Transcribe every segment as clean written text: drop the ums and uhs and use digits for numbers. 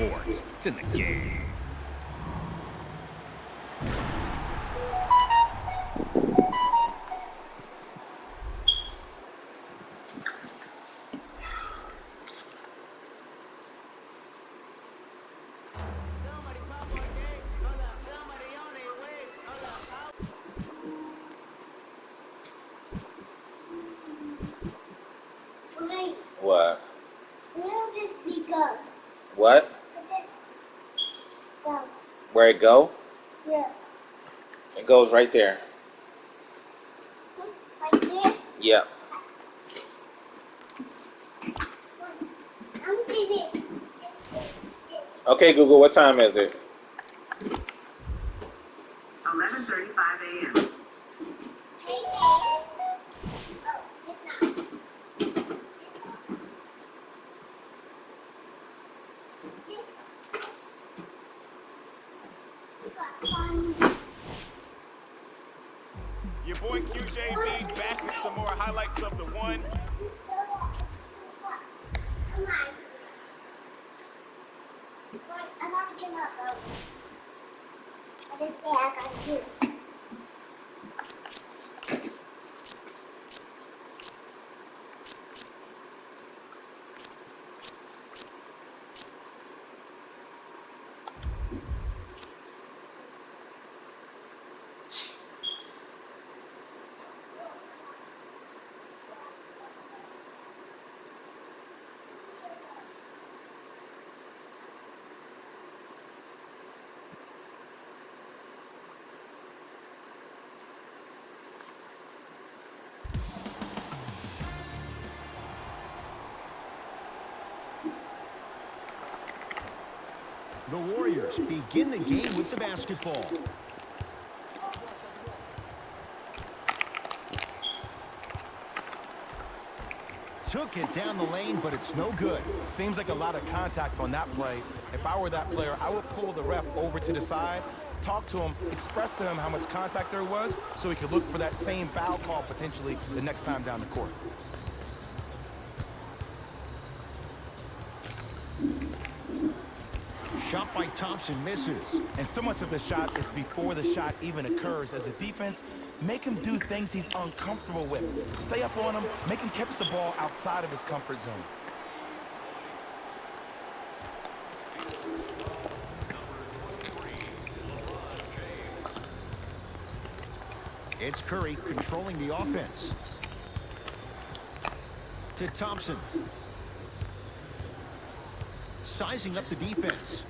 sports. It's in the game. What? Where did we go? What? Go. Where it go? Yeah. It goes right there. Right there? Yep. I'm giving. Okay, Google, what time is it? 11:35 a.m. Hey, Dad. Oh, it's not. Your boy QJB back with some more highlights of the one. Come on. I'm not giving up, though. I just say I got you. The Warriors begin the game with the basketball. Took it down the lane, but it's no good. Seems like a lot of contact on that play. If I were that player, I would pull the ref over to the side, talk to him, express to him how much contact there was so he could look for that same foul call potentially the next time down the court. Shot by Thompson misses. And so much of the shot is before the shot even occurs. As a defense, make him do things he's uncomfortable with. Stay up on him, make him catch the ball outside of his comfort zone. It's Curry controlling the offense. To Thompson. Sizing up the defense.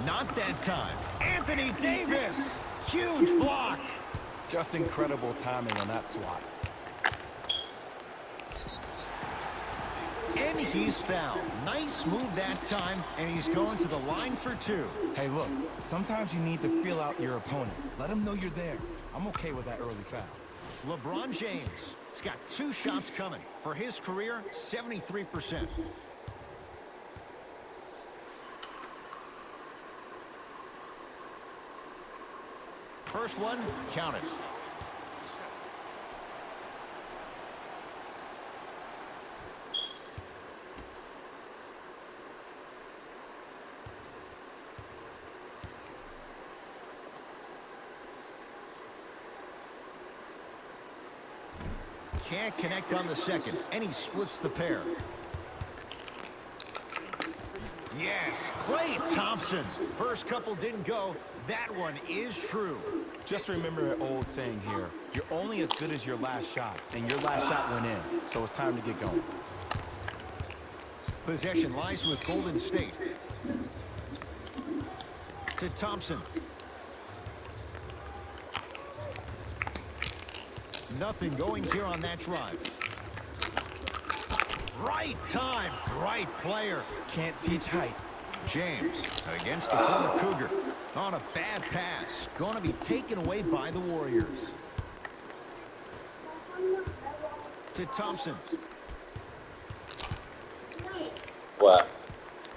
Not that time. Anthony Davis. Huge block. Just incredible timing on that swat. And he's fouled. Nice move that time, and he's going to the line for two. Hey, look, sometimes you need to feel out your opponent. Let him know you're there. I'm okay with that early foul. LeBron James has got 2 shots coming. For his career, 73%. First one, counted. Can't connect on the second, and he splits the pair. Yes, Klay Thompson. First couple didn't go. That one is true. Just remember an old saying here. You're only as good as your last shot, and your last shot went in, so it's time to get going. Possession lies with Golden State. To Thompson. Nothing going here on that drive. Right time, right player. Can't teach height. James against the former Cougar. On a bad pass. Going to be taken away by the Warriors. To Thompson. What?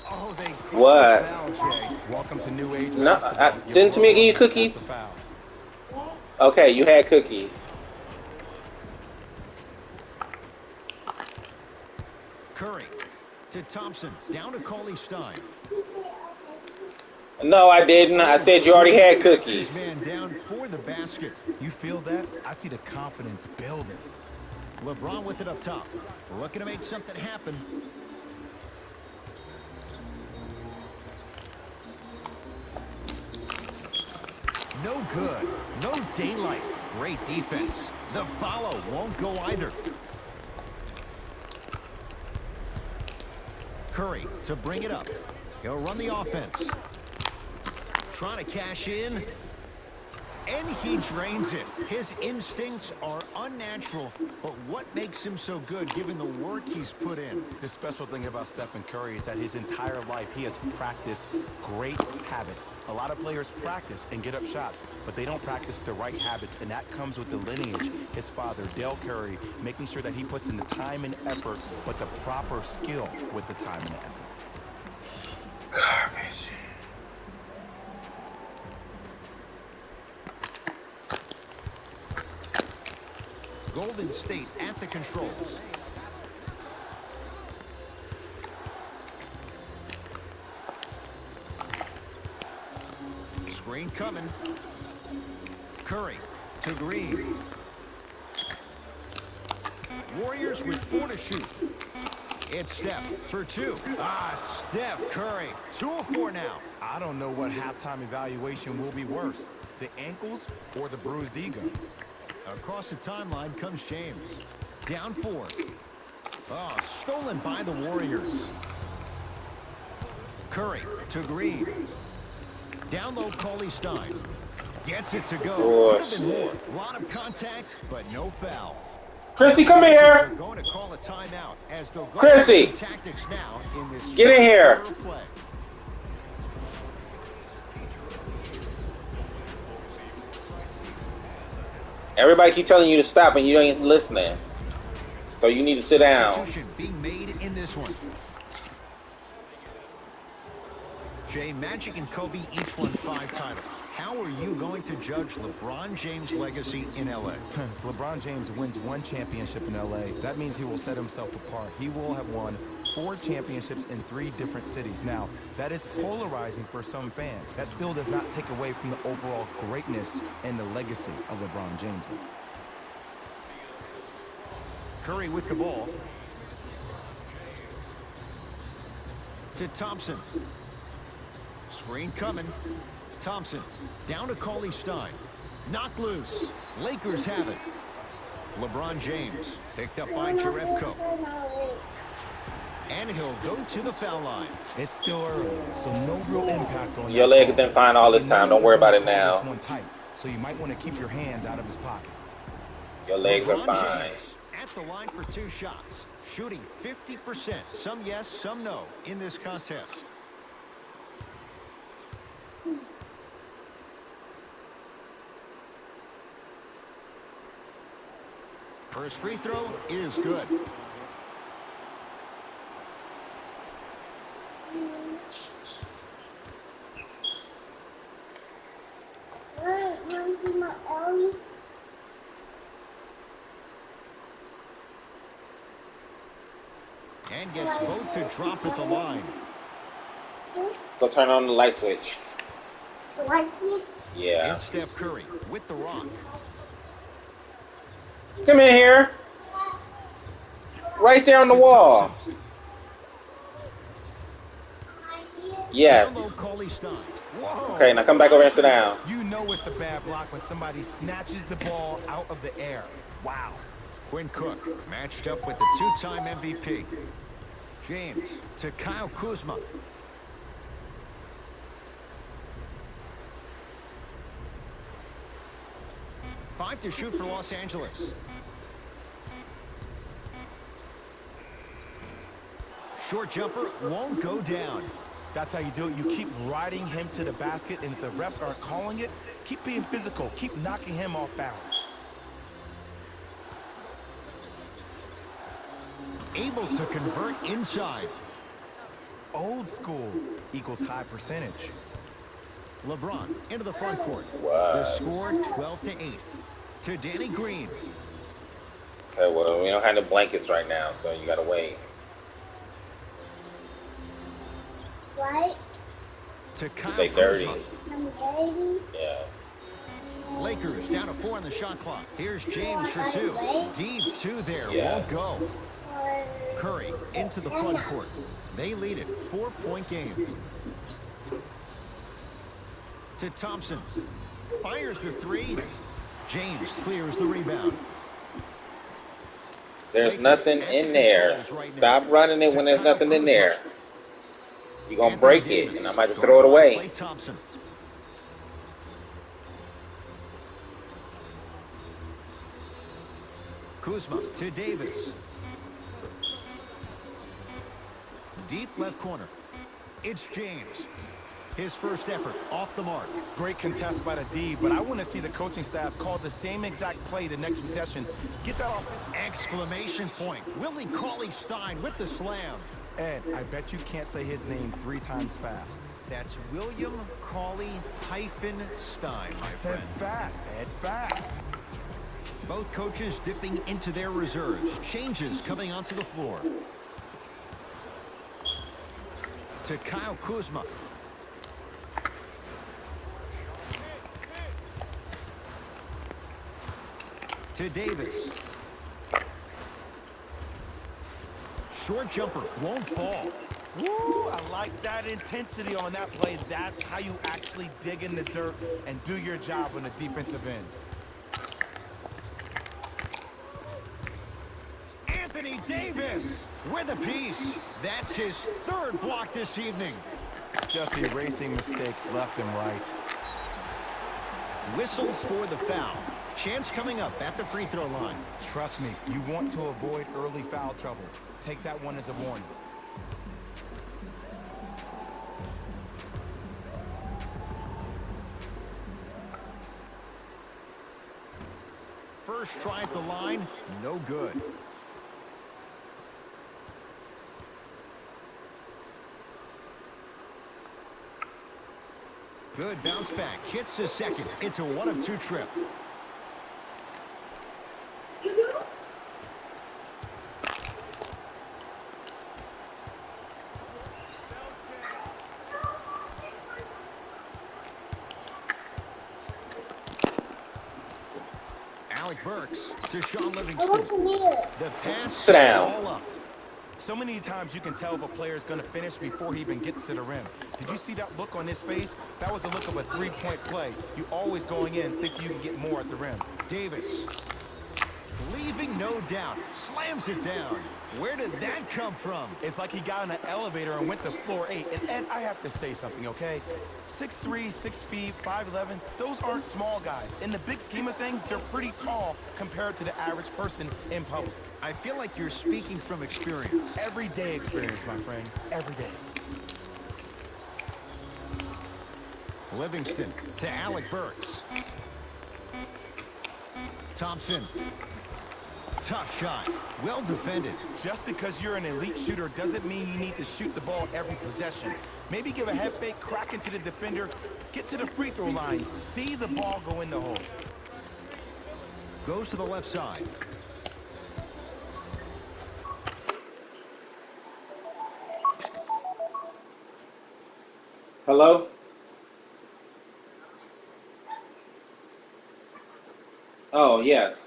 Oh, they What? called the foul, Jay. Welcome to new age No, basketball. didn't Tamia give you cookies? That's a foul. Okay, you had cookies. Curry to Thompson. Down to Cauley Stein. No, I didn't. I said you already had His cookies. man down for the basket. You feel that? I see the confidence building. LeBron with it up top. Looking to make something happen. No good. No daylight. Great defense. The follow won't go either. Curry to bring it up. He'll run the offense. Trying to cash in. And he drains it. His instincts are unnatural, but what makes him so good given the work he's put in? The special thing about Stephen Curry is that his entire life he has practiced great habits. A lot of players practice and get up shots, but they don't practice the right habits, and that comes with the lineage. His father, Dale Curry, making sure that he puts in the time and effort, but the proper skill with the time and the effort. Garbage. Golden State at the controls. Screen coming. Curry to Green. Warriors with 4 to shoot. It's Steph for 2. Steph Curry. 2 of 4 now. I don't know what halftime evaluation will be worse, the ankles or the bruised ego. Across the timeline comes James. Down 4. Stolen by the Warriors. Curry to Green. Down low, Cauley Stein. Gets it to go. Oh, Could have been more. shit. A lot of contact, but no foul. Chrissy, come They're here. going to call a timeout as they'll go Chrissy. with the tactics now in this Get in here. first quarter play. Everybody keep telling you to stop and you ain't listening. So you need to sit down. Substitution being made in this one. Jay, Magic and Kobe each won 5 titles. How are you going to judge LeBron James' legacy in LA? If LeBron James wins 1 championship in LA, that means he will set himself apart. He will have won 4 championships in 3 different cities. Now, that is polarizing for some fans. That still does not take away from the overall greatness and the legacy of LeBron James. Curry with the ball. To Thompson. Screen coming. Thompson down to Cauley Stein. Knocked loose. Lakers have it. LeBron James picked up by Jerebko. And he'll go to the foul line. It's still early, so no real impact on Your that leg has call. been fine all this time. Don't worry about it now. This one tight, so you might want to keep your hands out of his pocket. Your legs are LeBron fine. James at the line for 2 shots. Shooting 50%. Some yes, some no in this contest. First free throw is good. And gets both to drop at the line. Go turn on the light switch. Yeah. And Steph Curry with the rock. Come in here. Right there on the wall. Down low, Yes. Cauley Stein. Whoa. Okay, now come back over and sit down. You know it's a bad block when somebody snatches the ball out of the air. Wow. Quinn Cook matched up with the 2-time MVP. James to Kyle Kuzma. Five to shoot for Los Angeles. Short jumper won't go down. That's how you do it. You keep riding him to the basket, and if the refs aren't calling it, keep being physical. Keep knocking him off balance. Able to convert inside. Old school equals high percentage. LeBron into the front court. Wow. The score 12-8 to Danny Green. Okay, well, we don't have the blankets right now, so you gotta wait. right? To Kyle Stay dirty. Kuzma. Number 80. Yes. Lakers down to 4 on the shot clock. Here's James for 2. Deep 2 there. Yes. Won't go. Or Curry into the front court. They lead it. 4-point game. To Thompson. Fires the 3. James clears the rebound. There's nothing in there. Stop running it when there's nothing in there. You're going to break it, and I might have to throw it away. Klay Thompson. Kuzma to Davis. Deep left corner. It's James. His first effort off the mark. Great contest by the D, but I want to see the coaching staff call the same exact play the next possession. Get that off. Exclamation point. Willie Cauley-Stein with the slam. Ed, I bet you can't say his name 3 times fast. That's William Cauley-Stein, my I said friend. fast, Ed, fast. Both coaches dipping into their reserves. Changes coming onto the floor. To Kyle Kuzma. To Davis. Short jumper won't fall. Woo, I like that intensity on that play. That's how you actually dig in the dirt and do your job on the defensive end. Anthony Davis with a piece. That's his 3rd block this evening. Just erasing mistakes left and right. Whistled for the foul. Chance coming up at the free throw line. Trust me, you want to avoid early foul trouble. Take that one as a warning. First try at the line, no good. Good bounce back, hits the second. It's a 1 of 2 trip. Alec Burks to Sean I want Livingston. to meet it. The pass Sit down. all up. So many times you can tell if a player is going to finish before he even gets to the rim. Did you see that look on his face? That was a look of a 3-point play. You always going in think you can get more at the rim. Davis, leaving no doubt, slams it down. Where did that come from? It's like he got in an elevator and went to floor 8. And Ed, I have to say something, okay? 6'3", 6 feet, 5'11", those aren't small guys. In the big scheme of things, they're pretty tall compared to the average person in public. I feel like you're speaking from experience. Everyday experience, my friend. Every day. Livingston to Alec Burks. Thompson. Tough shot. Well defended. Just because you're an elite shooter doesn't mean you need to shoot the ball every possession. Maybe give a head fake, crack into the defender, get to the free throw line, see the ball go in the hole. Goes to the left side. Hello? Oh, yes.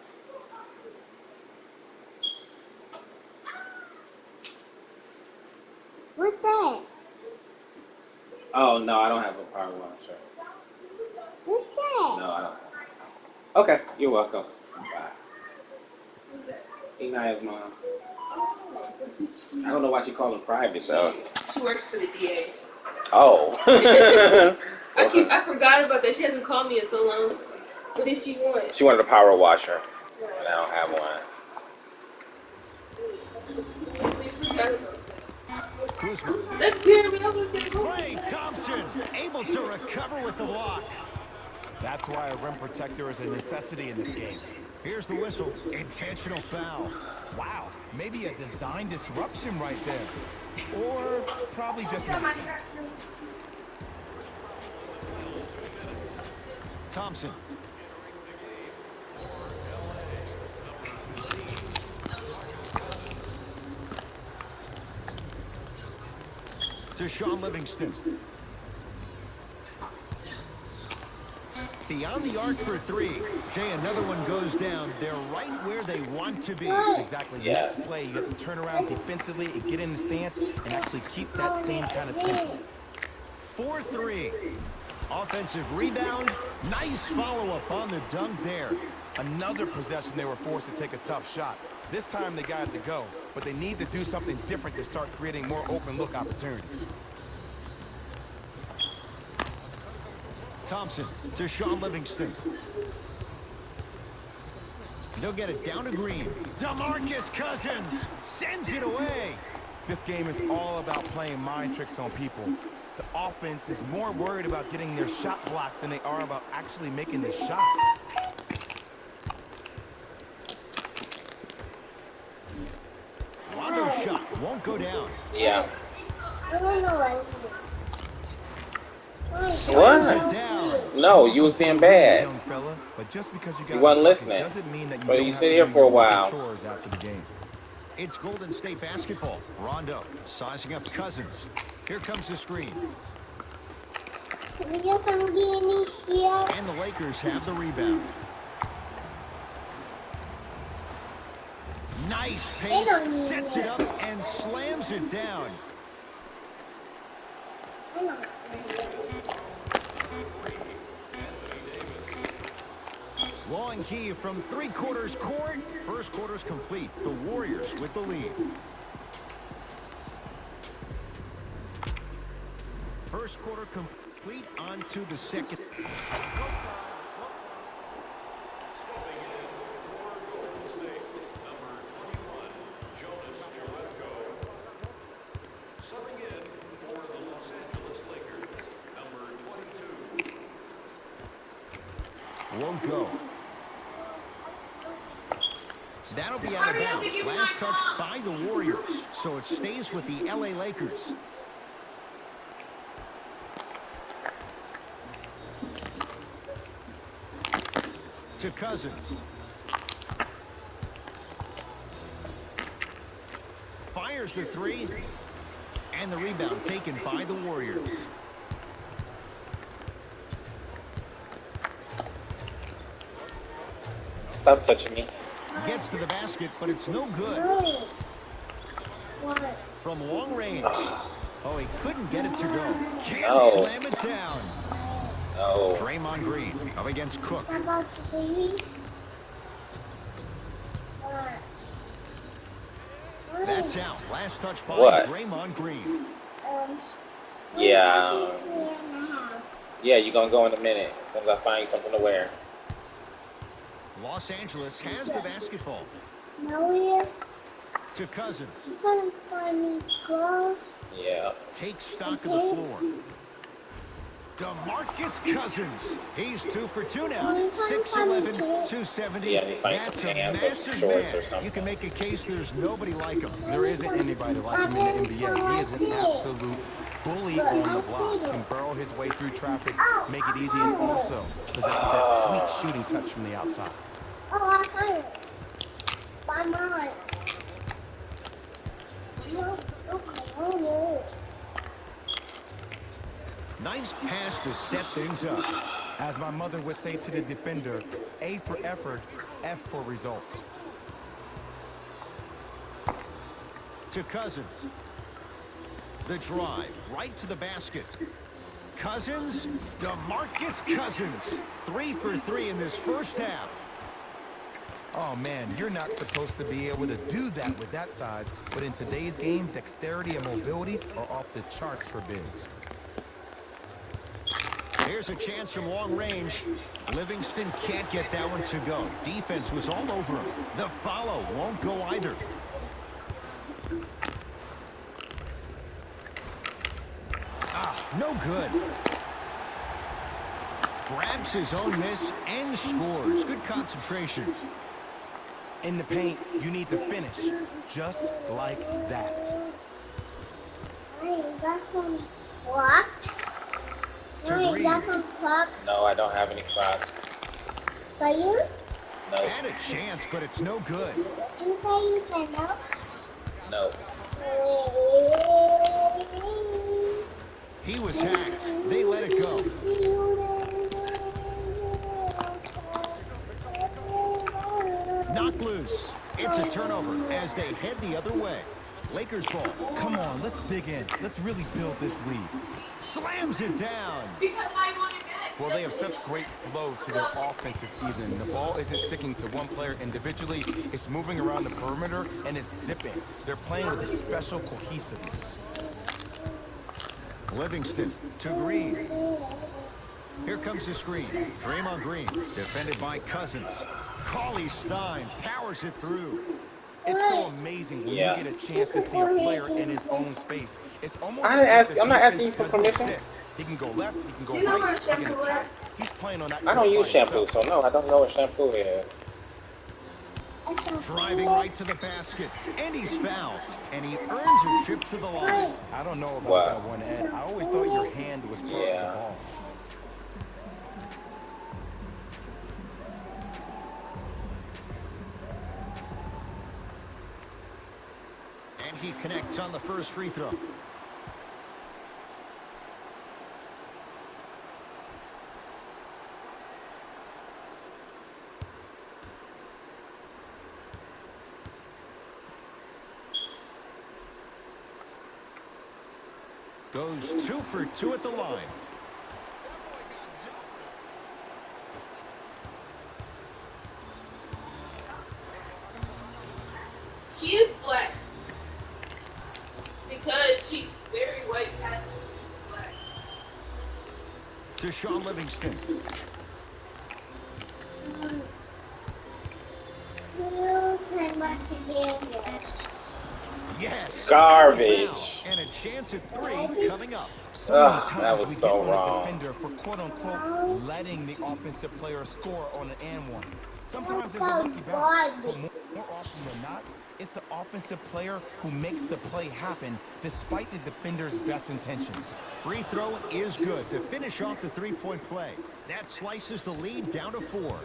What's that? Oh, no, I don't have a power washer. What's that? No, I don't. Okay, you're welcome. Bye. Inaya's mom. I don't know why she called him private, though. She works for the DA. Oh. I forgot about that. She hasn't called me in so long. What did she want? She wanted a power washer, and I don't have one. We forgot about that. Kuzma. That's scared me. I was like, Klay Thompson able to recover with the block. That's why a rim protector is a necessity in this game. Here's the whistle. Intentional foul. Wow, maybe a design disruption right there. Or probably just an accident. Thompson. to Sean Livingston. Beyond the arc for three. Jay, another one goes down. They're right where they want to be. Exactly. Yes. Next play, you have to turn around defensively and get in the stance and actually keep that same kind of tempo. 4-3. Offensive rebound. Nice follow-up on the dunk there. Another possession they were forced to take a tough shot. This time they got it to go, but they need to do something different to start creating more open look opportunities. Thompson to Sean Livingston. They'll get it down to Green. DeMarcus Cousins sends it away. This game is all about playing mind tricks on people. The offense is more worried about getting their shot blocked than they are about actually making the shot. Rondo's shot won't go down. Yeah. I don't know what. Slams What? it down. No, you was being bad. Young fella, but just because you got You wasn't a bucket listening. doesn't mean that you So don't you have sit to here do for a your while. chores after the game. It's Golden State basketball. Rondo sizing up Cousins. Here comes the screen. We get some guineas here. And the Lakers have the rebound. Nice pace, sets it up and slams it down. Long Key from three-quarters court. First quarter's complete. The Warriors with the lead. First quarter complete, on to the second. Won't go. That'll be out of bounds. Last touch by the Warriors. So it stays with the LA Lakers. To Cousins. Fires the three. And the rebound taken by the Warriors. Stop touching me. Gets to the basket, but it's no good. What? From long range. Oh, he couldn't get it to go. Can't No. slam it down. No. Draymond Green up against Cook. How about the baby? That's out. Last touch by What? Draymond Green. Yeah. Yeah, you're going to go in a minute as soon as I find you something to wear. Los Angeles has the basketball. Now we're To Cousins. gonna find me girls. Yeah. Takes stock of the floor. DeMarcus Cousins. He's 2 for 2 now. 6'11", 270. Yeah, he finds That's some a hands or massive shorts or man. something. You can make a case there's nobody like him. There isn't anybody like him in the NBA. He is an absolute bully on the block. Can burrow his way through traffic, make it easy, and also possesses that sweet shooting touch from the outside. Oh, I got it. By mine. No, no. Nice pass to set things up. As my mother would say to the defender, A for effort, F for results. To Cousins. The drive, right to the basket. Cousins, DeMarcus Cousins. 3 for 3 in this first half. Oh man, you're not supposed to be able to do that with that size, but in today's game, dexterity and mobility are off the charts for bigs. Here's a chance from long range. Livingston can't get that one to go. Defense was all over him. The follow won't go either. No good. Grabs his own miss and scores. Good concentration. In the paint, you need to finish just like that. Hey, got some what? Hey, Green. got some clock No, I don't have any Crocs. for you? No. Had a chance, but it's no good. You say you can help? No. He was hacked. They let it go. Knocked loose. It's a turnover as they head the other way. Lakers ball. Come on, let's dig in. Let's really build this lead. Slams it down. Because I want it back. Well, they have such great flow to their offense this evening. The ball isn't sticking to one player individually. It's moving around the perimeter, and it's zipping. They're playing with a special cohesiveness. Livingston to Green. Here comes the screen. Draymond Green, defended by Cousins. Cauley Stein powers it through. It's so amazing when you get a chance to see a player in his own space. It's almost I didn't as ask- if the I'm not asking you defense for doesn't permission. exist. He can go left, he can go You know right, what he can shampoo attack. He's playing on that I don't court use by shampoo, himself. so no, I don't know what shampoo is. Driving right to the basket. And he's fouled. And he earns a trip to the line. I don't know about Wow. that one, Ed. I always thought your hand was part of Yeah. the ball. And he connects on the first free throw. Goes 2 for 2 at the line. She is black. Because she's very white. Black. To Sean Livingston. Yes. Garbage. And a chance at 3 coming up. So many Ugh, times that was we so get on wrong. a defender for quote-unquote letting the offensive player score on an and one. Sometimes there's a lucky bounce, but more often than not, it's the offensive player who makes the play happen despite the defender's best intentions. Free throw is good to finish off the three-point play. That slices the lead down to 4.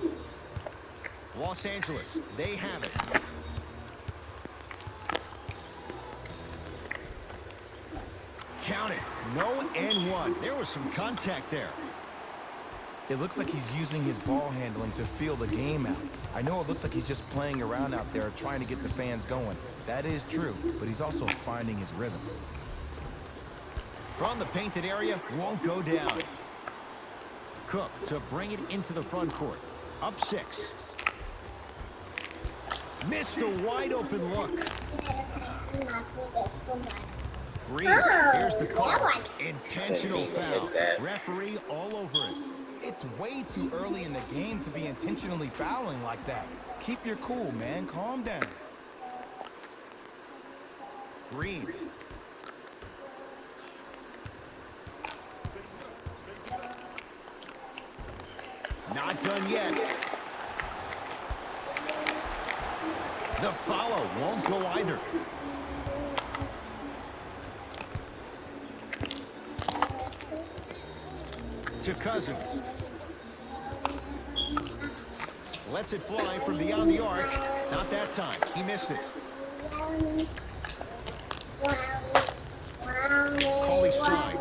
Los Angeles, they have it. Count it. No and 1. There was some contact there. It looks like he's using his ball handling to feel the game out. I know it looks like he's just playing around out there trying to get the fans going. That is true, but he's also finding his rhythm. From the painted area, won't go down. Cook to bring it into the front court. Up 6. Missed a wide open look. Green, here's the call. Intentional Didn't even foul. hit that. Referee all over it. It's way too early in the game to be intentionally fouling like that. Keep your cool, man. Calm down. Green. Not done yet. The follow won't go either. To Cousins. Lets it fly from beyond the arc. Not that time. He missed it. Cauley Stein.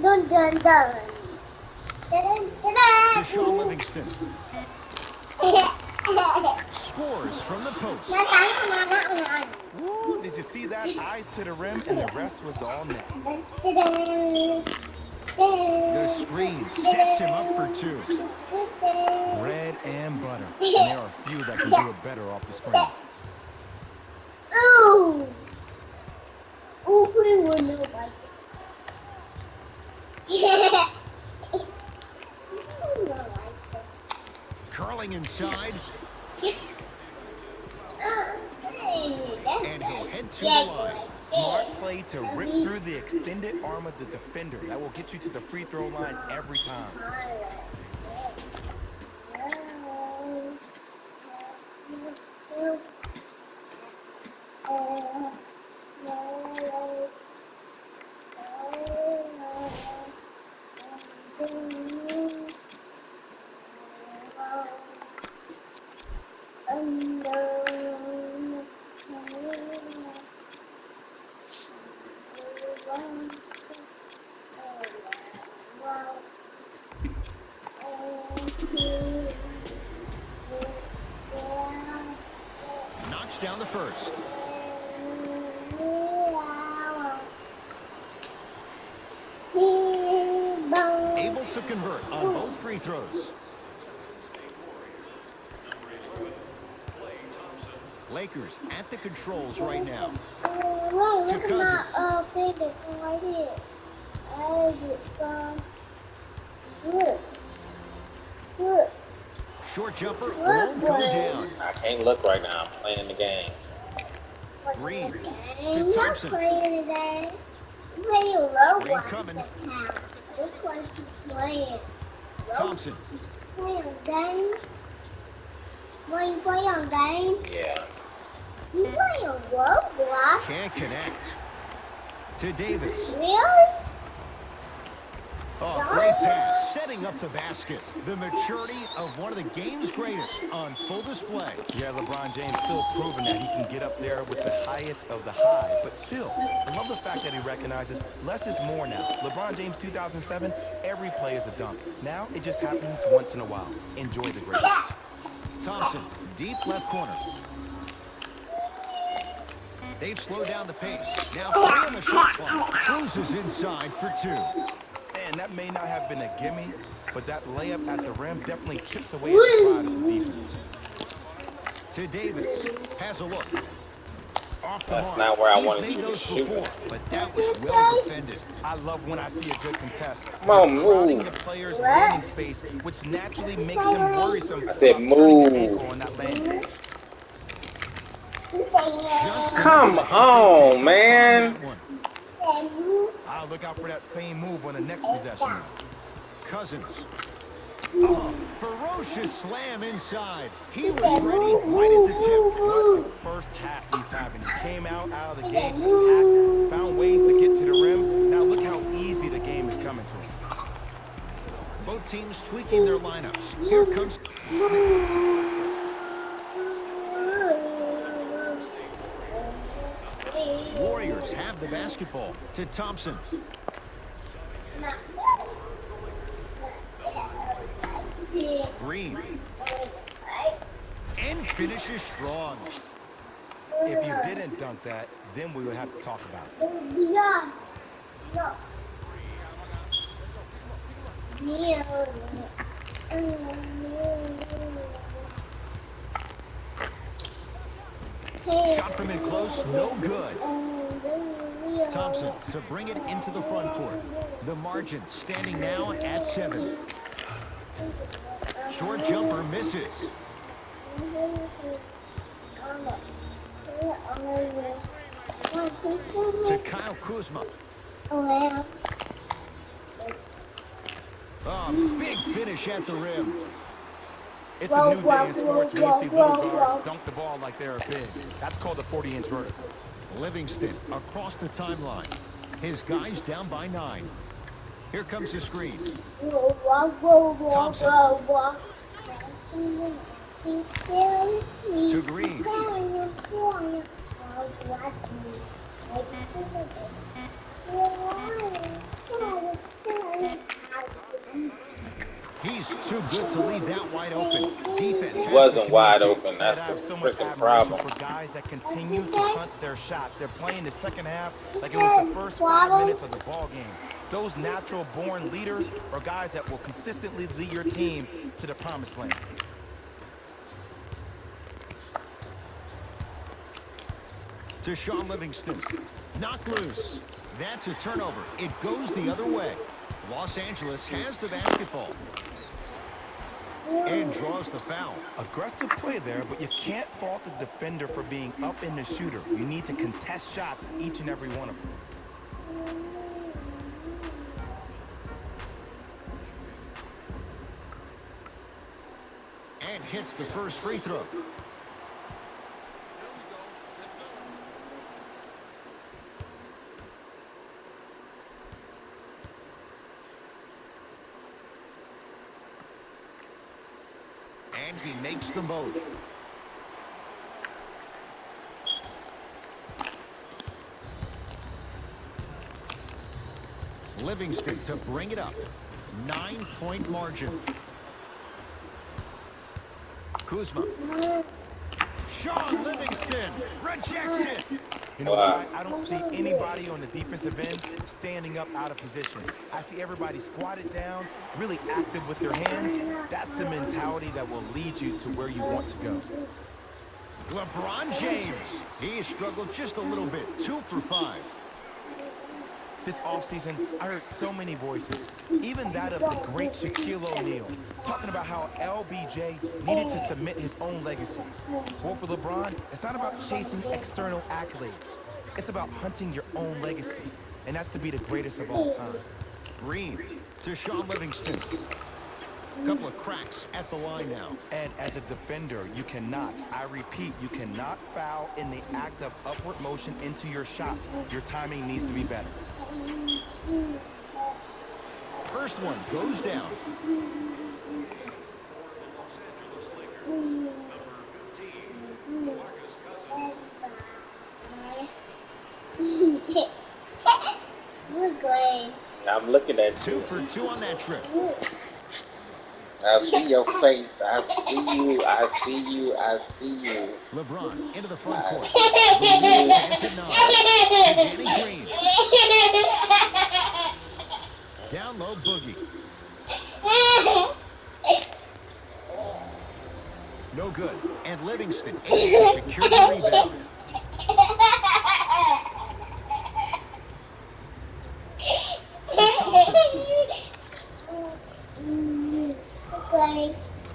Dun dun dun. Dun dun To Sean dun. Livingston. Scores from the post. Woo, did you see that? Eyes to the rim, and the rest was all net. The screen sets him up for 2. Bread and butter. And there are few that can do it better off the screen. Ooh. Ooh, who would know about it? Curling inside. And he'll head to the line. Smart play to rip through the extended arm of the defender. That will get you to the free throw line every time. Knocks down the first. Able to convert on both free throws. Lakers at the controls right now. To Cousins. Short jumper won't go down. I can't look right now. I'm playing in the game. Green to Thompson. Screen coming. Thompson. Yeah. Can't connect. To Davis. Really? Oh, great pass, setting up the basket. The maturity of one of the game's greatest on full display. Yeah, LeBron James still proving that he can get up there with the highest of the high. But still, I love the fact that he recognizes less is more now. LeBron James 2007, every play is a dunk. Now it just happens once in a while. Enjoy the greatness. Thompson, deep left corner. They've slowed down the pace. Now 3 on the shot clock. Cruises inside for 2. And that may not have been a gimme, but that layup at the rim definitely chips away at the pride of the defense. To Davis. Has a look. Off the That's mark. not where I He's wanted made you to those shoot. before, but that was well defended. I love when I see a good contest. Come on, Crowding move. the player's landing space, which naturally makes him worrisome. I said about turning an move. ankle on that landing. Just Come on, man. that one. I'll look out for that same move on the next possession. Cousins. Oh, ferocious slam inside. He was ready right at the tip. What a first half he's having. He came out of the gate, attacked, found ways to get to the rim. Now look how easy the game is coming to him. Both teams tweaking their lineups. Here comes Warriors have the basketball. To Thompson. Green. And finishes strong. If you didn't dunk that, then we would have to talk about it. Shot from in close, no good. Thompson to bring it into the front court. The margin standing now at 7. Short jumper misses. To Kyle Kuzma. Oh, big finish at the rim. It's a new day in sports when you see little guards dunk the ball like they're big. That's called a 40-inch vertical. Livingston across the timeline. His guys down by 9. Here comes the screen. Thompson. To Green. He's too good to leave that wide open. Defense. He wasn't wide open. That's I the have so much freaking admiration problem. for guys that continue to hunt their shot. They're playing the second half like it was the first 5 minutes of the ball game. Those natural-born leaders are guys that will consistently lead your team to the promised land. To Sean Livingston. Knocked loose. That's a turnover. It goes the other way. Los Angeles has the basketball. And draws the foul. Aggressive play there, but you can't fault the defender for being up in the shooter. You need to contest shots, each and every one of them. And hits the first free throw. And he makes them both. Livingston to bring it up. 9-point margin. Kuzma. Sean Livingston rejects it. You know Wow. why? I don't see anybody on the defensive end standing up out of position. I see everybody squatted down, really active with their hands. That's the mentality that will lead you to where you want to go. LeBron James. He struggled just a little bit. 2 for 5. This offseason, I heard so many voices, even that of the great Shaquille O'Neal, talking about how LBJ needed to submit his own legacy. Well, for LeBron, it's not about chasing external accolades. It's about hunting your own legacy, and that's to be the greatest of all time. Green to Sean Livingston. Couple of cracks at the line now. And as a defender, you cannot, I repeat, you cannot foul in the act of upward motion into your shot. Your timing needs to be better. First one goes down. We're going. I'm looking at 2 you. for 2 on that trip. I see your face. I see you. I see you. I see you. LeBron into the front I court. see Stands at 9 to Danny Green. Down low, Boogie. No good. And Livingston able to secure the rebound. To Thompson.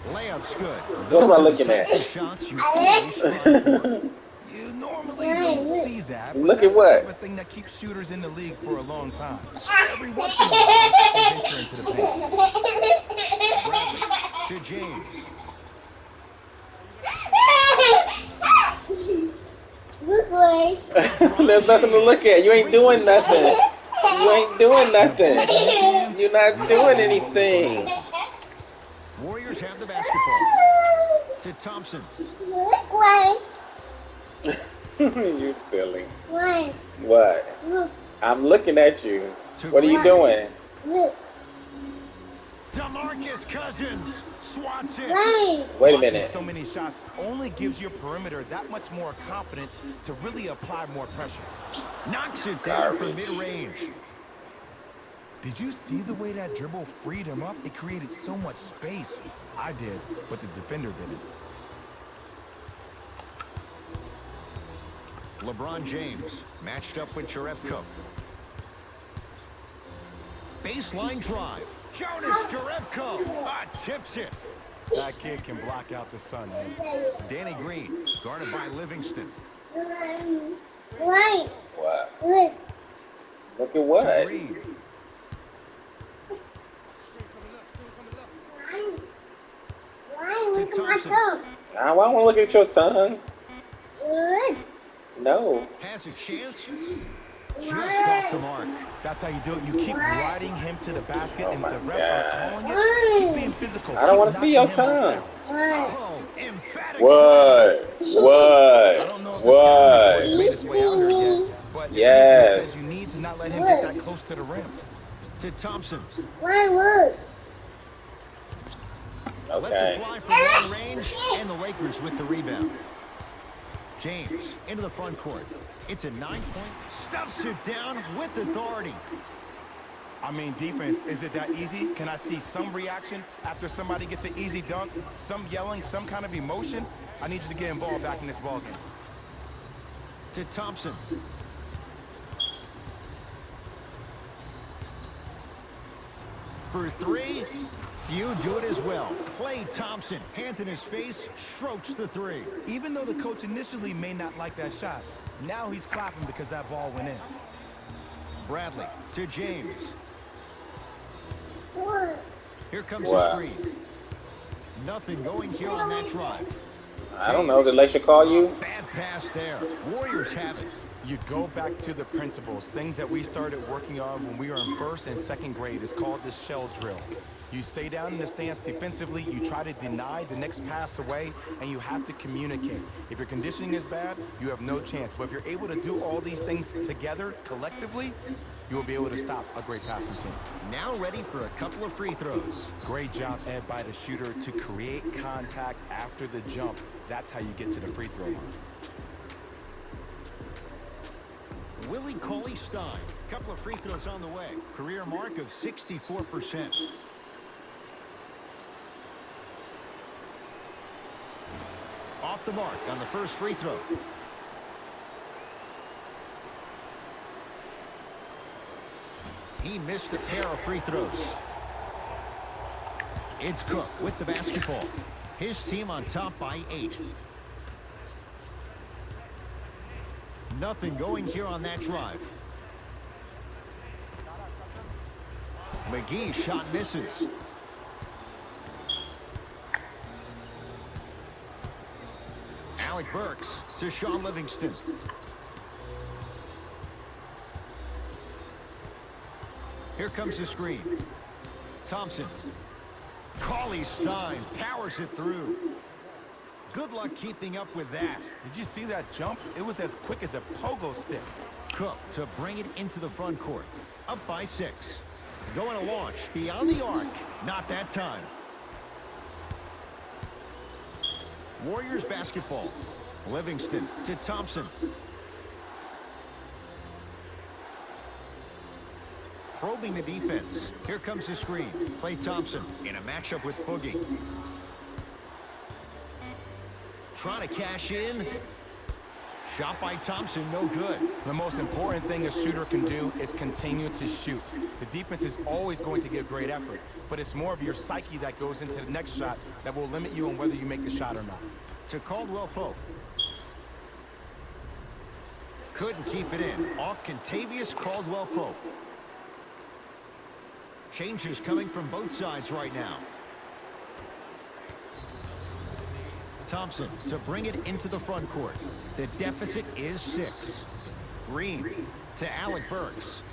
Layup's good. What am I Those are the looking at? types of shots you always strive for. You normally don't see that, but Look at that's what? the type of thing that keeps shooters in the league for a long time. Every once in a while, they venture into the paint. Bradley to James. We're going. There's nothing to look at. You ain't doing nothing. You ain't doing nothing. You're not doing anything. Warriors have the basketball. To Thompson. We're going. You're silly. One. What? Look. I'm looking at you. To What are you Green. doing? Look. DeMarcus Cousins swats it. One. Wait a Blocking minute. so many shots only gives your perimeter that much more confidence to really apply more pressure. Knocks it down from Garbage. mid-range. Did you see the way that dribble freed him up? It created so much space. I did, but the defender didn't. LeBron James matched up with Jerebko. Baseline drive. Jonas Jerebko tips it. That kid can block out the sun, man. Danny Green guarded by Livingston. One. What? Look. Look at To what? Green. One. To Look at my Thompson. tongue. I don't want to look at your tongue. Look. No. Has a chance. Just off the mark. That's how you do it. You keep riding him to the basket, Oh and my the refs are God. calling it. Keep being physical. I don't wanna Keep see your knocking him tongue. off balance. One. Oh, emphatic. I What? don't know if the scouting report's What? made its way out here yet, but the Yes. interview says you need to not let him get that close to the rim. To Thompson. One. Look. Lets Okay. it fly from long range, and the Lakers with the rebound. James into the front court. It's a 9-point. Stuffs it down with authority. I mean, defense, is it that easy? Can I see some reaction after somebody gets an easy dunk? Some yelling, some kind of emotion? I need you to get involved back in this ballgame. To Thompson. For 3, few do it as well. Klay Thompson, hand in his face, strokes the 3. Even though the coach initially may not like that shot, now he's clapping because that ball went in. Bradley to James. One. Here comes Wow. the screen. Nothing going here on that drive. I don't know. Did Laisha call you? Bad pass there. Warriors have it. You go back to the principles, things that we started working on when we were in first and second grade. It's called the shell drill. You stay down in the stance defensively, you try to deny the next pass away, and you have to communicate. If your conditioning is bad, you have no chance. But if you're able to do all these things together, collectively, you will be able to stop a great passing team. Now ready for a couple of free throws. Great job, Ed, by the shooter to create contact after the jump. That's how you get to the free throw line. Willie Cauley-Stein, couple of free throws on the way. Career mark of 64%. Off the mark on the first free throw. He missed a pair of free throws. It's Cook with the basketball. His team on top by 8. Nothing going here on that drive. McGee's shot misses. Alec Burks to Shaun Livingston. Here comes the screen. Thompson. Cauley-Stein powers it through. Good luck keeping up with that. Did you see that jump? It was as quick as a pogo stick. Cook to bring it into the front court. Up by 6. Going to launch beyond the arc. Not that time. Warriors basketball. Livingston to Thompson. Probing the defense. Here comes the screen. Klay Thompson in a matchup with Boogie. Trying to cash in. Shot by Thompson, no good. The most important thing a shooter can do is continue to shoot. The defense is always going to give great effort, but it's more of your psyche that goes into the next shot that will limit you on whether you make the shot or not. To Caldwell Pope. Couldn't keep it in. Off Kentavious Caldwell Pope. Changes coming from both sides right now. Thompson to bring it into the front court. The deficit is 6. Green to Alec Burks.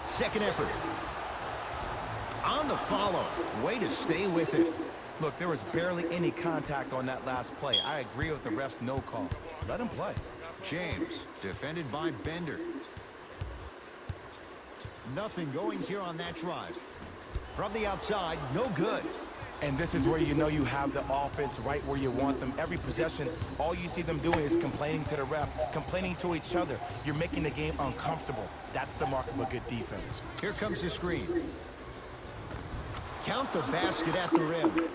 Second effort. On the follow. Way to stay with it. Look, there was barely any contact on that last play. I agree with the ref's no call. Let him play. James defended by Bender. Nothing going here on that drive. From the outside, no good. And this is where you know you have the offense right where you want them. Every possession, all you see them doing is complaining to the ref, complaining to each other. You're making the game uncomfortable. That's the mark of a good defense. Here comes the screen. Count the basket at the rim.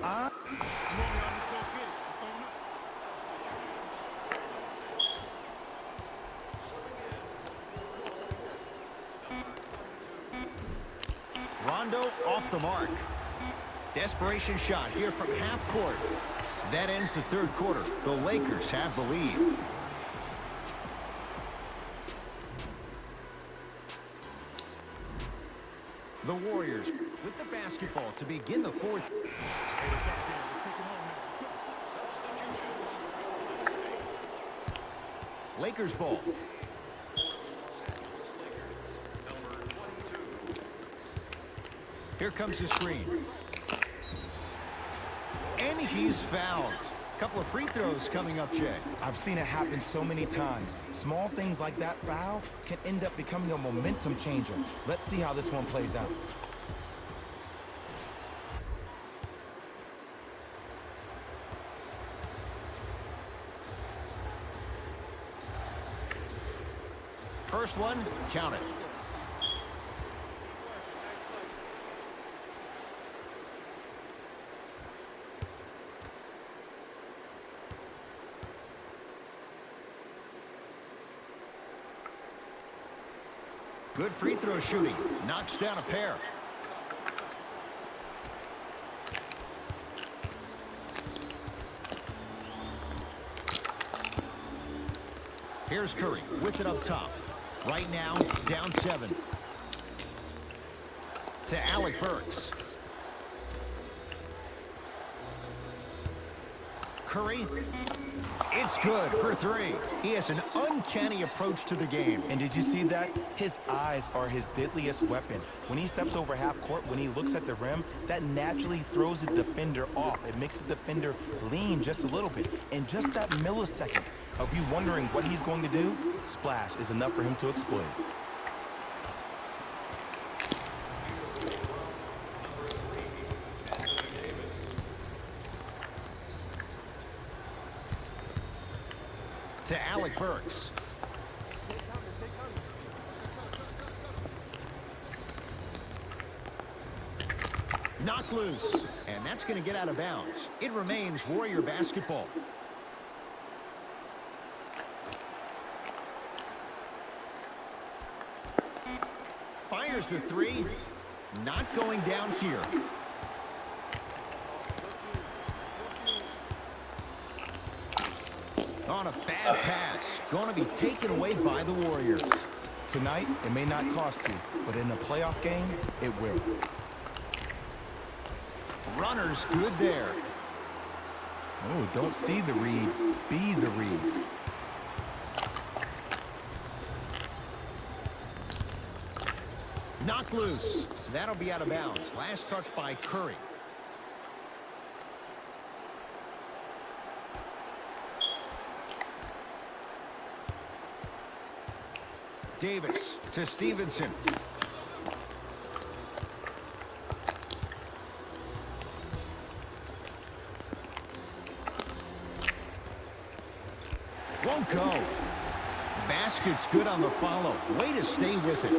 Rondo off the mark. Desperation shot here from half court. That ends the third quarter. The Lakers have the lead. The Warriors with the basketball to begin the fourth. Lakers ball. Here comes the screen. And he's fouled. Couple of free throws coming up, Jay. I've seen it happen so many times. Small things like that foul can end up becoming a momentum changer. Let's see how this one plays out. First one, count it. Good free throw shooting. Knocks down a pair. Here's Curry with it up top. Right now, down 7. To Alec Burks. Curry. It's good for three. He has an uncanny approach to the game. And did you see that? His eyes are his deadliest weapon. When he steps over half court, when he looks at the rim, that naturally throws the defender off. It makes the defender lean just a little bit. And just that millisecond of you wondering what he's going to do, splash is enough for him to exploit. To Alec Burks. Knocked loose, and that's going to get out of bounds. It remains Warrior basketball. Fires the three. Not going down here. On a bad pass. Going to be taken away by the Warriors. Tonight, it may not cost you, but in a playoff game, it will. Runner's good there. Oh, don't see the read, be the read. Knocked loose. That'll be out of bounds. Last touch by Curry. Davis to Stevenson. Won't go. Basket's good on the follow. Way to stay with it.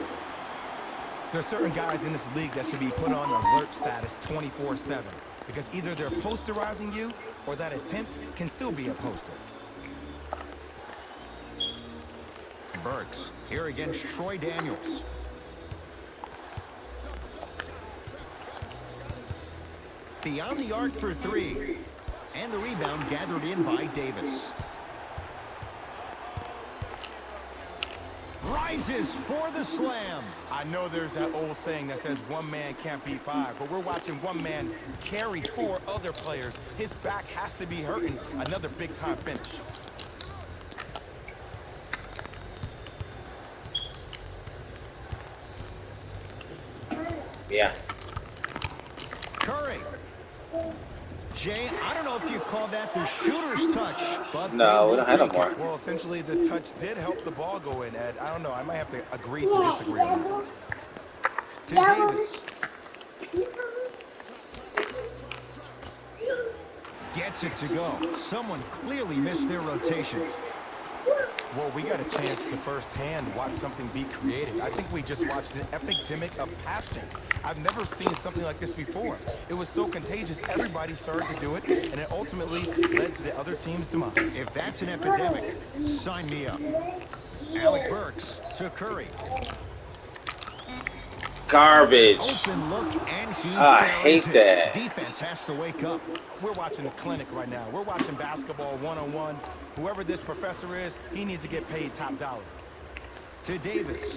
There are certain guys in this league that should be put on alert status 24/7 because either they're posterizing you or that attempt can still be a poster. Burks here against Troy Daniels. Beyond the arc for three. And the rebound gathered in by Davis. Rises for the slam. I know there's that old saying that says one man can't beat five, but we're watching one man carry four other players. His back has to be hurting. Another big-time finish. Yeah. Curry. Jay, I don't know if you call that the shooter's touch, but No, we don't have no more. Well, essentially, the touch did help the ball go in, Ed. I don't know. I might have to agree to disagree on that. To Davis. Gets it to go. Someone clearly missed their rotation. Well, we got a chance to firsthand watch something be created. I think we just watched an epidemic of passing. I've never seen something like this before. It was so contagious, everybody started to do it, and it ultimately led to the other team's demise. If that's an epidemic, sign me up. Alec Burks to Curry. Garbage. Open look, and he I hate buries that. it. Defense has to wake up. We're watching a clinic right now. We're watching basketball one-on-one. Whoever this professor is, he needs to get paid top dollar. To Davis.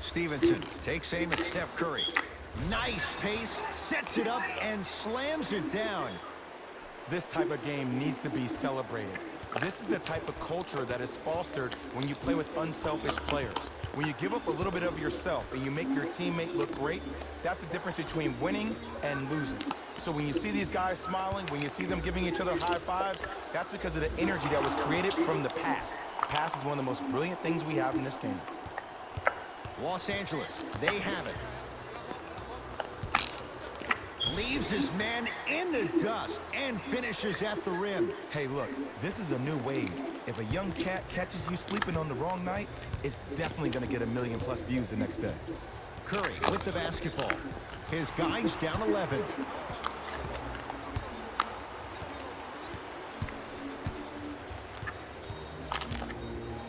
Stevenson takes aim at Steph Curry. Nice pace, sets it up, and slams it down. This type of game needs to be celebrated. This is the type of culture that is fostered when you play with unselfish players. When you give up a little bit of yourself and you make your teammate look great, that's the difference between winning and losing. So when you see these guys smiling, when you see them giving each other high fives, that's because of the energy that was created from the pass. Pass is one of the most brilliant things we have in this game. Los Angeles, they have it. Leaves his man in the dust and finishes at the rim. Hey, look, this is a new wave. If a young cat catches you sleeping on the wrong night, it's definitely going to get 1 million+ views the next day. Curry with the basketball. His guys down 11.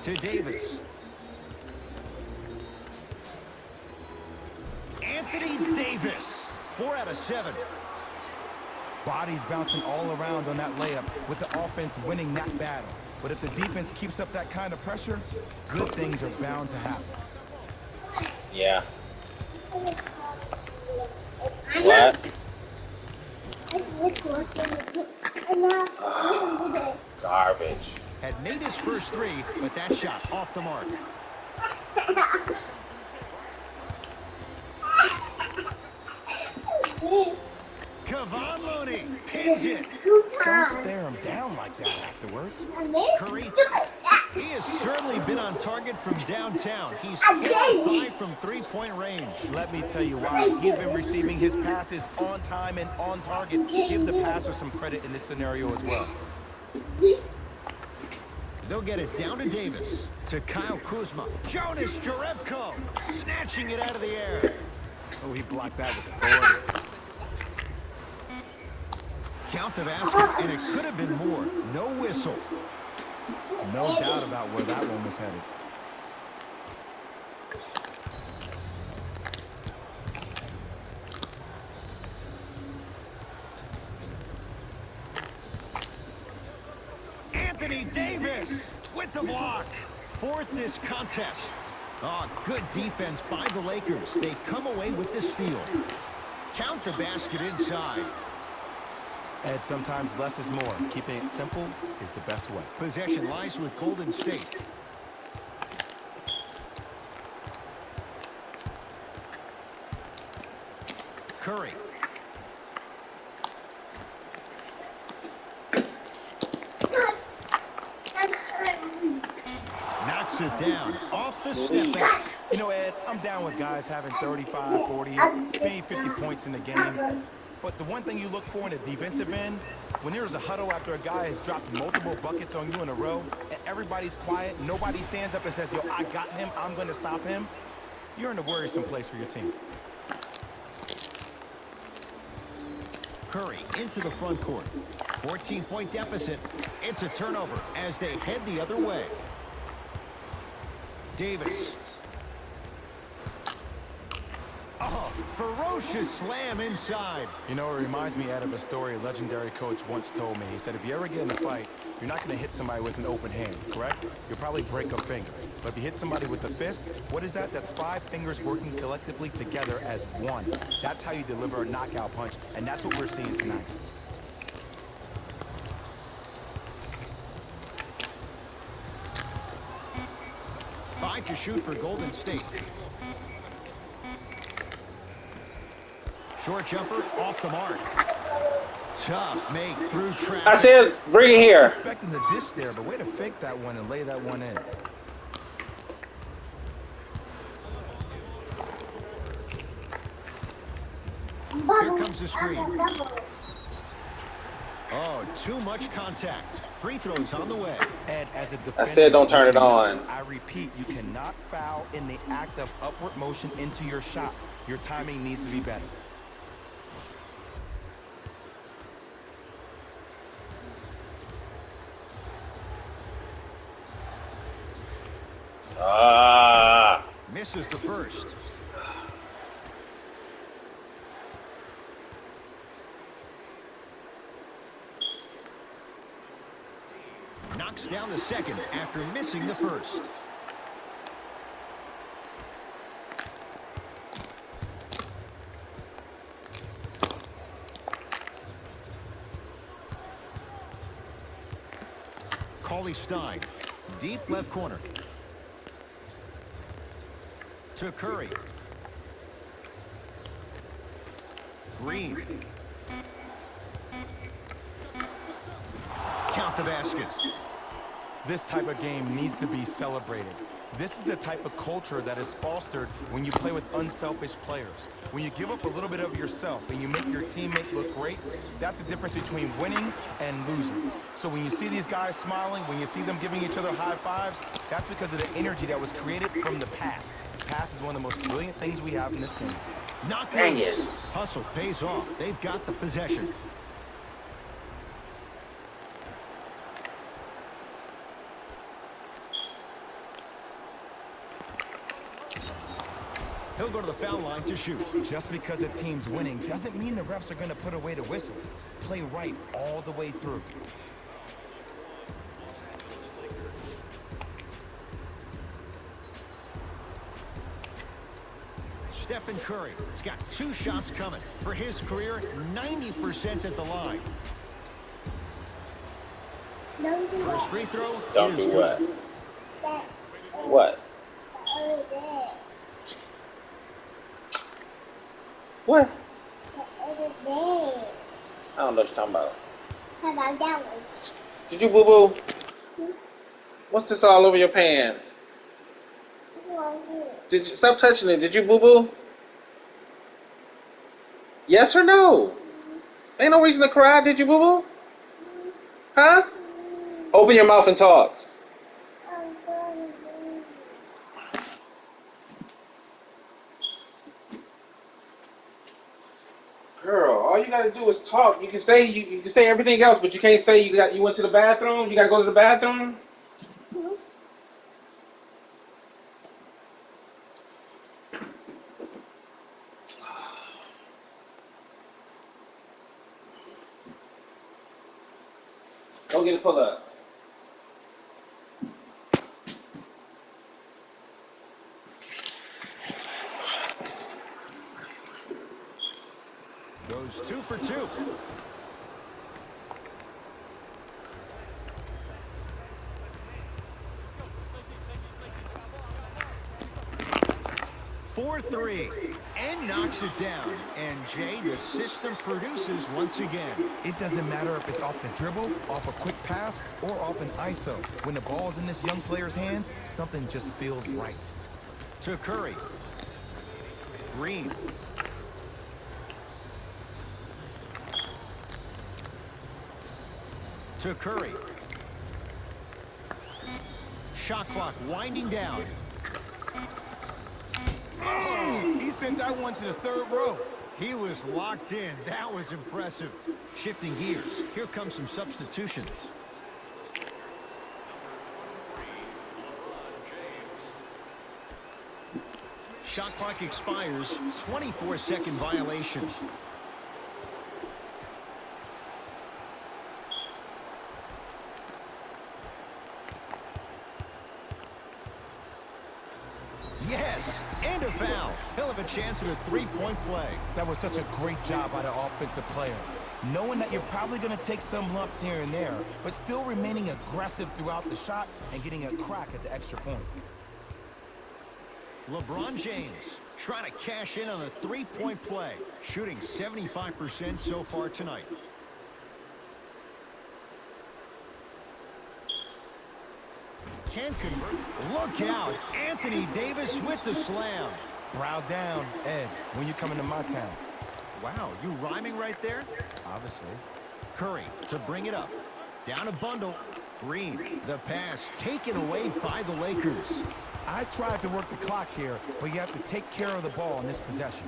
To Davis. Anthony Davis. 4 out of 7. Bodies bouncing all around on that layup with the offense winning that battle. But if the defense keeps up that kind of pressure, good things are bound to happen. Yeah. What? Garbage. Had made his first three, but that shot off the mark. Kevon Looney pins it. Don't stare him down like that afterwards. Curry, he has certainly been on target from downtown. He's 4 of 5 from three-point range. Let me tell you why. He's been receiving his passes on time and on target. Give the passer some credit in this scenario as well. They'll get it down to Davis, to Kyle Kuzma. Jonas Jerebko snatching it out of the air. Oh, he blocked that with authority. Count the basket, and it could have been more. No whistle. No doubt about where that one was headed. Anthony Davis with the block. Fourth this contest. Oh, good defense by the Lakers. They come away with the steal. Count the basket inside. Ed, sometimes less is more. Keeping it simple is the best way. Possession lies with Golden State. Curry. Knocks it down off the step back. You know, Ed, I'm down with guys having 35, 40, maybe 50 points in the game. But the one thing you look for in a defensive end, when there's a huddle after a guy has dropped multiple buckets on you in a row, and everybody's quiet, nobody stands up and says, yo, I got him, I'm going to stop him, you're in a worrisome place for your team. Curry into the front court. 14-point deficit. It's a turnover as they head the other way. Davis. Oh, ferocious slam inside. You know, it reminds me, Ed, of a story a legendary coach once told me. He said, if you ever get in a fight, you're not going to hit somebody with an open hand, correct? You'll probably break a finger. But if you hit somebody with a fist, what is that? That's 5 fingers working collectively together as one. That's how you deliver a knockout punch, and that's what we're seeing tonight. Five to shoot for Golden State. Short jumper off the mark. Tough make through traffic. I said, bring it here. Expecting the dish there, but way to fake that one and lay that one in. Here comes the screen. Oh, too much contact. Free throws on the way. Ed, as a defender, I said don't turn it on. I repeat, you cannot foul in the act of upward motion into your shot. Your timing needs to be better. Misses the first. Knocks down the second after missing the first. Cauley Stein, deep left corner. To Curry. Green. Count the basket. This type of game needs to be celebrated. This is the type of culture that is fostered when you play with unselfish players. When you give up a little bit of yourself and you make your teammate look great, that's the difference between winning and losing. So when you see these guys smiling, when you see them giving each other high fives, that's because of the energy that was created from the pass. Pass is one of the most brilliant things we have in this game. Knocked Dang loose. it. Hustle pays off. They've got the possession. He'll go to the foul line to shoot. Just because a team's winning doesn't mean the refs are going to put away the whistle. Play right all the way through. Stephen Curry has got 2 shots coming. For his career, 90% at the line. Don't do First that. free throw Don't is do good. what? That What? over there. What? That over there. I don't know what you're talking about. How about that one? Did you boo-boo? What's this all over your pants? Right here. Did you stop touching it? Did you boo-boo? Yes or no? Ain't no reason to cry. Did you boo-boo? Huh? Open your mouth and talk. I'm sorry, baby. Girl, all you gotta do is talk. You can say you can say everything else, but you can't say you went to the bathroom. You gotta go to the bathroom. Go get a pull up. Goes 2 for 2. For 3 and knocks it down. And Jay, the system produces once again. It doesn't matter if it's off the dribble, off a quick pass, or off an ISO. When the ball's in this young player's hands, something just feels right. To Curry. Green. To Curry. Shot clock winding down. Oh, he sent that one to the 3rd row. He was locked in. That was impressive. Shifting gears. Here comes some substitutions. Shot clock expires. 24-second violation. Yes, and a foul. He'll have a chance at a 3-point play. That was such a great job by the offensive player. Knowing that you're probably going to take some lumps here and there, but still remaining aggressive throughout the shot and getting a crack at the extra point. LeBron James trying to cash in on a 3-point play, shooting 75% so far tonight. Can't convert. Look out. Anthony Davis with the slam. Brow down, Ed, when you come into my town. Wow, you rhyming right there? Obviously. Curry to bring it up. Down a bundle. Green, the pass taken away by the Lakers. I tried to work the clock here, but you have to take care of the ball in this possession.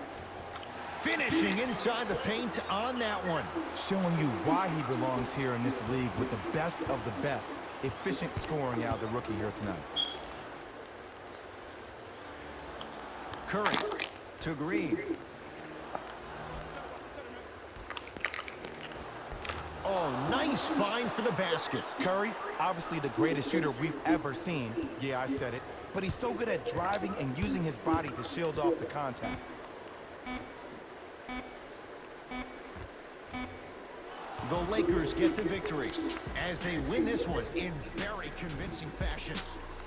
Finishing inside the paint on that one. Showing you why he belongs here in this league with the best of the best. Efficient scoring out of the rookie here tonight. Curry to Green. Oh, nice find for the basket. Curry, obviously the greatest shooter we've ever seen. Yeah, I said it. But he's so good at driving and using his body to shield off the contact. The Lakers get the victory as they win this one in very convincing fashion.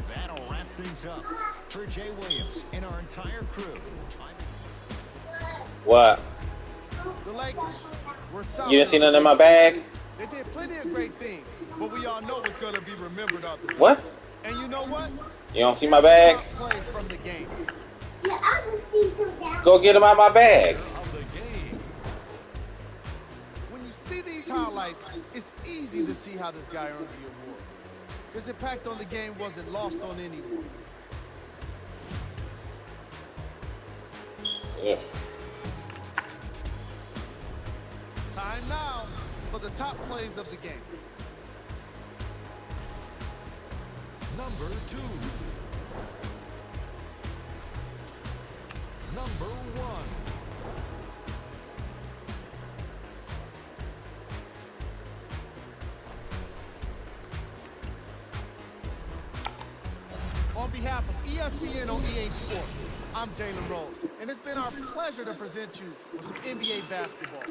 That'll wrap things up. For Jay Williams and our entire crew. What? The Lakers were solid. You didn't see nothing in my bag? They did plenty of great things, but we all know it's going to be remembered out the What? And you know what? You don't see my bag? Top plays from the game. Yeah, I just see them down. Go get them out my bag. When you see these highlights, it's easy to see how this guy earned the award. His impact on the game wasn't lost on anyone. Yeah. Time now for the top plays of the game. Number 2. Number 1. On behalf of ESPN on EA Sports, I'm Jalen Rose, and it's been our pleasure to present you with some NBA basketball.